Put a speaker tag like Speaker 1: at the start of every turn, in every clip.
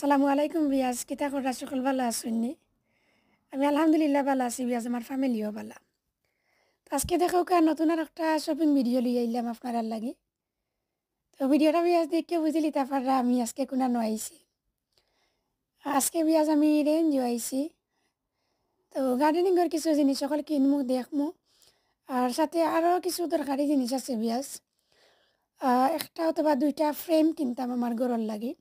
Speaker 1: আসসালামু আলাইকুম বিয়াজ কিতা করা সকল ভালো আছেননি আমি আলহামদুলিল্লাহ ভালো আছি বিয়াজ আমার ফ্যামিলিও ভালো তো আজকে দেখো নতুন আর একটা শপিং ভিডিও লিয়ে আইলাম আপনার লাগি তো ভিডিওটা বিয়াজ দেখে বুঝলি তারপররা আমি আজকে কোনানো আইছি আজকে বিয়াজ আমি রেঞ্জ আইছি তো গার্ডেনিংয়ের কিছু জিনিস সকল কিনমু দেখমু আর সাথে আরও কিছু দরকারি জিনিস আছে বিয়াজ একটা অথবা দুইটা ফ্রেম কিনতাম আমার ঘরের লাগি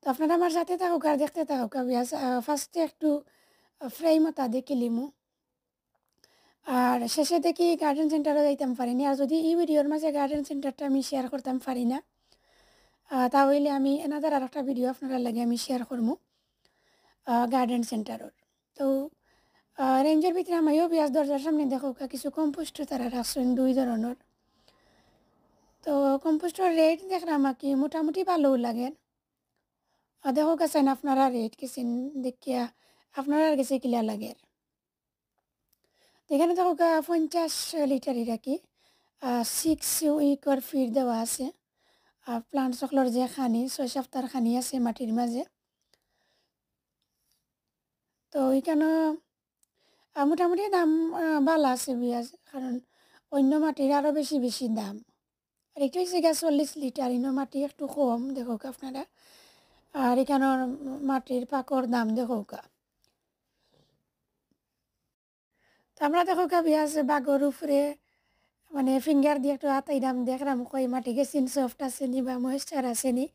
Speaker 1: তো আপনারা আমার সাথে থাকুক আর দেখতে থাকুক বিয়াজ ফার্স্টে একটু ফ্রেমও তা দেখে লিমু আর শেষে দেখি গার্ডেন সেন্টারও যাইতাম পারিনি আর যদি এই ভিডিওর মাঝে গার্ডেন সেন্টারটা আমি শেয়ার করতাম পারি না তাহলে আমি এনাদের আর একটা ভিডিও আপনারা লাগে আমি শেয়ার করবো গার্ডেন সেন্টারের তো রেঞ্জের ভিতরে আমিও বিয়াজ দরজার সামনে দেখো কিছু কম্পোস্ট তারা রাখছেন দুই ধরনের তো কম্পোস্টের রেট দেখলাম কি মোটামুটি ভালোও লাগে দেখো গেছেন আপনারা রেট গেছেন দেখিয়া আপনারা গেছে কিলা লাগে এখানে দেখো 50 লিটারই রাখি 6 উইকের ফিড দেওয়া আছে প্লান্ট সকলের যে খানি 6 সপ্তাহের খানি আছে মাটির মাঝে তো এখানে মোটামুটি দাম ভালো আছে বিয়াজ কারণ অন্য মাটির আরও বেশি বেশি দাম আর এটা হচ্ছে 40 লিটার অন্য মাটি একটু কম দেখো আপনারা আর এখানের মাটির পাকর দাম দেখো তো আমরা দেখো বিয়াজ বাগর উপরে মানে ফিঙ্গার দিয়ে একটু হাতাই দাম দেখলাম কই মাটি গেছিন সফট আছে নি বা ময়েশ্চার আছে নি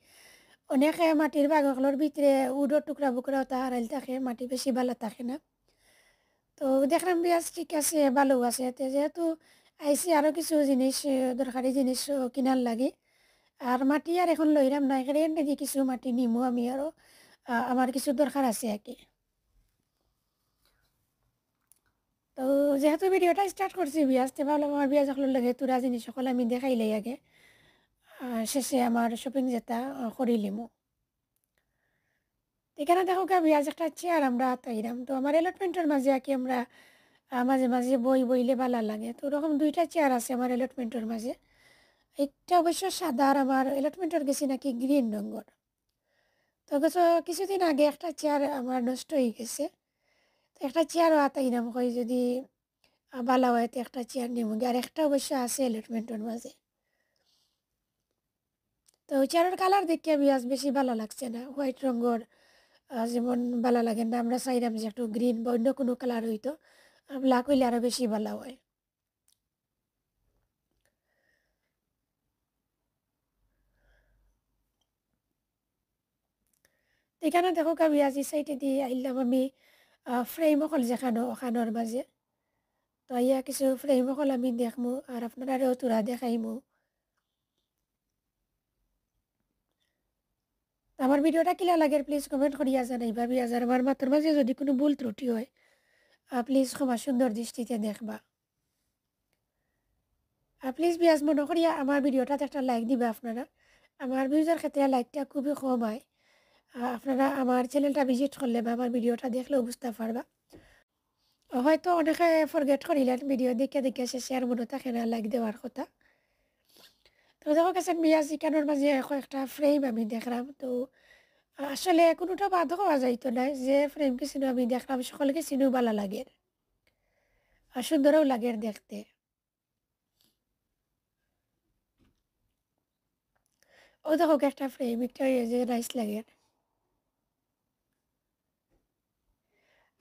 Speaker 1: অনেকে মাটির বাগগুলোর ভিতরে উডোর টুকরা বুকরাও তা হারাইল থাকে মাটি বেশি ভালো থাকে না তো দেখলাম বিয়াজ ঠিক আছে ভালো আছে এতে যেহেতু আইসি আরও কিছু জিনিস দরকারি জিনিস কিনার লাগে আর মাটি আর এখন লইলাম না এখানে দিয়ে কিছু মাটি নিমু আমি আরও আমার কিছু দরকার আছে আর কি তো যেহেতু ভিডিওটা স্টার্ট করছি বিয়াজ তে ভাবলাম আমার বিয়াজ সকলের লাগে তুরা জিনিস সকল আমি দেখাইলাই আগে শেষে আমার শপিং যেটা করিলিমু এখানে দেখো বিয়াজ একটা চেয়ার আমরা তাইরাম তো আমার অ্যালটমেন্টের মাঝে আঁকি আমরা মাঝে মাঝে বই বইলে ভালো লাগে তো ওরকম দুইটা চেয়ার আছে আমার অ্যালটমেন্টের মাঝে একটা অবশ্য সাদা আর আমার অ্যালটমেন্টের গেছি নাকি গ্রিন রঙের তো কিছুদিন আগে একটা চেয়ার আমার নষ্ট হয়ে গেছে তো একটা চেয়ারও আতাইরাম কই যদি ভালো হয় তো একটা চেয়ার নিব আর একটা অবশ্য আছে অ্যালটমেন্টের মাঝে তো চেয়ারের কালার দেখে বিয়াজ বেশি ভালো লাগছে না হোয়াইট রঙের যেমন ভালো লাগে না আমরা চাইলাম যে একটু গ্রিন বা অন্য কোনো কালার হইতো ব্ল্যাক হইলে আরও বেশি ভালো হয় এখানে দেখো আমি আজি সাইডে দিয়ে আইলাম আমি ফ্রেম অকল যেখানো ওখানোর মাঝে তো ইয়া কিছু ফ্রেম অকল আমি দেখমু আর আপনারাও তোরা দেখাইমু আমার ভিডিওটা কিলা লাগে প্লিজ কমেন্ট করিয়া জানাইবা বিয়াজ আর আমার মাত্র মাঝে যদি কোনো ভুল ত্রুটি হয় প্লিজ ক্ষমা সুন্দর দৃষ্টিতে দেখবা প্লিজ বিয়াজ মনে করিয়া আমার ভিডিওটাতে একটা লাইক দিবা আপনারা আমার ভিউজের ক্ষেত্রে লাইকটা খুবই কম হয় আপনারা আমার চ্যানেলটা ভিজিট করলে বা আমার ভিডিওটা দেখলেও বুঝতে পারবা হয়তো অনেকে ফরগেট করিলেন ভিডিও দেখে দেখে শেষে আর মনে থাকে না লাইক দেওয়ার কথা তো দেখো গেছেন বিয়া চিকেনের মাঝে কয়েকটা ফ্রেম আমি দেখলাম তো আসলে কোনোটা বাদ হওয়া যাইতো না যে ফ্রেম কিছিনো আমি দেখলাম সকলকে চিনেও ভালো লাগে আর সুন্দরও লাগে দেখতে ও দেখো একটা ফ্রেম একটা যে নাইস লাগে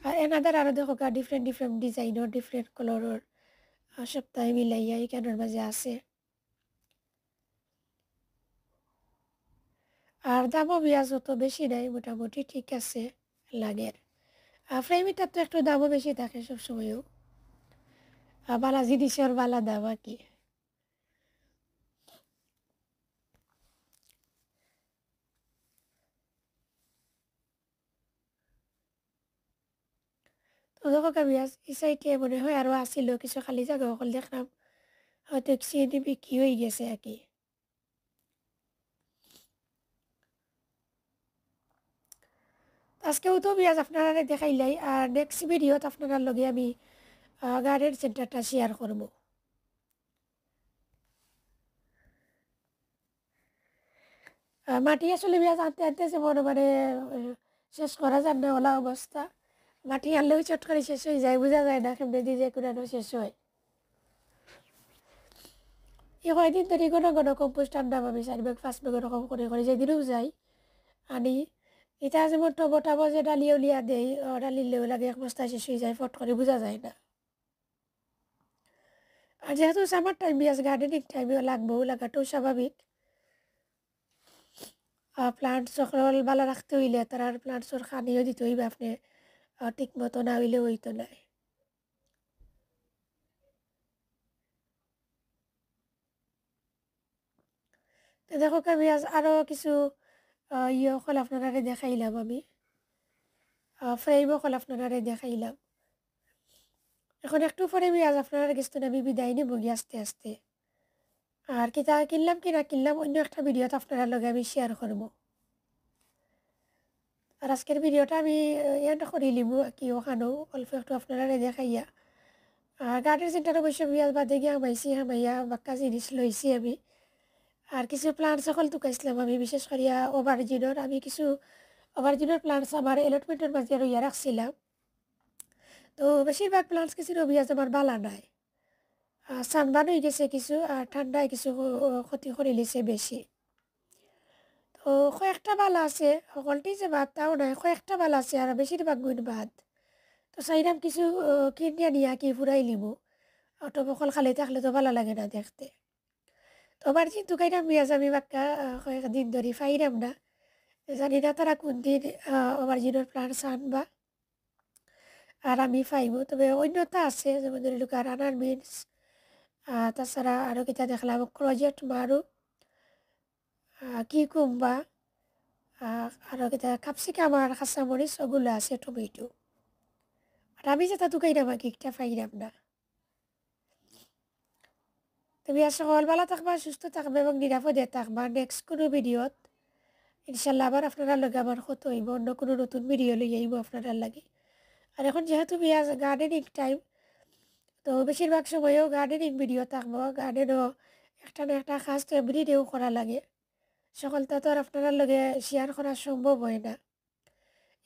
Speaker 1: আর এনাদের আরও দেখো ডিফারেন্ট ডিফারেন্ট ডিজাইনের ডিফারেন্ট কালারের সপ্তাহে মিলাইয়া এখানের মাঝে আছে আর দামও বিয়াজ অত বেশি নাই মোটামুটি ঠিক আছে লাগের ফ্রেমিটার তো একটু দামও বেশি থাকে সবসময়ও বালা জিনিসের বালা দাম আর কি তো দেখো বিয়াজ এই সাইডে মনে হয় আরও আসিল কিছু খালি জায়গা অকল দেখলাম হয়তো সিএনডি বিক্রি হয়ে গেছে আর কি আজকেও তো বিয়াজ আপনারা দেখাইলাই আর নেক্সট ভিডিওত আপনার লগে আমি গার্ডেন সেন্টারটা শেয়ার করব মাটি আসলে পেঁয়াজ আনতে আনতে যেমন মানে শেষ করা যান না ওলা অবস্থা। মাটি আনলেও চট করে শেষ হয়ে যায়, বোঝা যায় না কেমনে দিয়ে যে কোনো শেষ হয়। এই কয়দিন ধরে ঘন ঘন কম্পোস্ট আনলাম আমি 4 ব্যাগ 5 ব্যাগ এরকম করে করে যেদিনও যাই আনি। এটা যেমন টবো টাবো যে ডালিয়ে উলিয়া দেই, ডালিলেও লাগে এক বস্তা শেষ হয়ে যায়, ফট করে বোঝা যায় না। আর যেহেতু সামার টাইম পেঁয়াজ গার্ডেনিং টাইমেও লাগবেও, লাগাটাও স্বাভাবিক। প্লান্টস সকল ভালো রাখতে হইলে তার প্লান্টসর খানিও দিতে হইবে আপনি, ঠিক মতো না হইলে হইতো নাই। তো দেখো আমি আজ আরও কিছু ইয়ে কল আপনারা দেখাইলাম আমি, ফ্রেমও কল আপনারা দেখাইলাম। এখন একটু পরে আমি আজ আপনারা কাছ থেকে আমি বিদায় নিব গিয়ে আস্তে আস্তে। আর কিতা কিনলাম কি না কিনলাম অন্য একটা ভিডিওতে আপনারা লগে আমি শেয়ার করবো। আর আজকের ভিডিওটা আমি এন্ড করে লিব কি ওখানেও অল্প একটু আপনারা দেখাইয়া। গার্ডেন সেন্টার অবশ্য বিয়াজ বাদে গিয়ে হামাইছি, হামাইয়া বাক্কা জিনিস লইছি আমি। আর কিছু প্লান্ট সকল টুকাইছিলাম আমি, বিশেষ করিয়া ওভারজিনোর। আমি কিছু ওভারজিনোর প্লান্টস আমার এলটমেন্টের মাঝে রইয়া রাখছিলাম। তো বেশিরভাগ প্লান্টস কিছু রবিয়াজ আমার বালা নাই, সানবান হয়ে গেছে কিছু, আর ঠান্ডায় কিছু ক্ষতি করে লিছে বেশি। তো কয়েকটা বালা আছে, সকলটি যে বাদ তাও নাই, কয়েকটা বালা আছে আর বেশিরভাগ গুণ বাদ। তো চাইলাম কিছু কিনিয়া নিয়া কি ফুরাই লিব, অটো বকল খালি থাকলে তো ভালো লাগে না দেখতে। তো আমার চিন্তু কাইরাম বিয়াজ আমি বাক্কা কয়েকদিন ধরে ফাইরাম না, জানি না তারা কোন দিন আমার জিনোর প্লান আনবা আর আমি ফাইব। তবে অন্যতা আছে যেমন ধরে লোক রানার মিন্স, তাছাড়া আরও কিতা দেখলাম ক্রজেট মারু, কিকুম্বা, আরও কিতা ক্যাপসিকাম আর কাঁচামরিচ ওগুলো আছে, টমেটো। আর আমি যেটা দোকাইরাম আর কিকটা ফাইরাম না। তুমি সকল ভালো থাকবা, সুস্থ থাকবা এবং নিরাপদে থাকবা। নেক্সট কোনো ভিডিওত ইনশাল্লাহ আবার আপনারা লগে আমার কত হইব, অন্য কোনো নতুন ভিডিও লই আইব আপনারা লাগে। আর এখন যেহেতু পেঁয়াজ গার্ডেনিং টাইম, তো বেশিরভাগ সময়ও গার্ডেনিং ভিডিও থাকবো। গার্ডেনও একটা না একটা কাজ তো এভরিডেও করা লাগে, সকলটা তো আর আপনার লগে শেয়ার করা সম্ভব হয় না।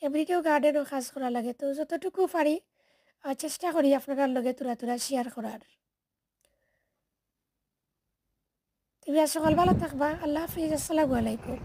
Speaker 1: এভরিডেও গার্ডেনও কাজ করা লাগে, তো যতটুকু পারি চেষ্টা করি আপনার লগে তুরা তুরা শেয়ার করার। তুমি আজ সকাল ভালো থাকবা। আল্লাহ হাফিজ, আসসালামু আলাইকুম।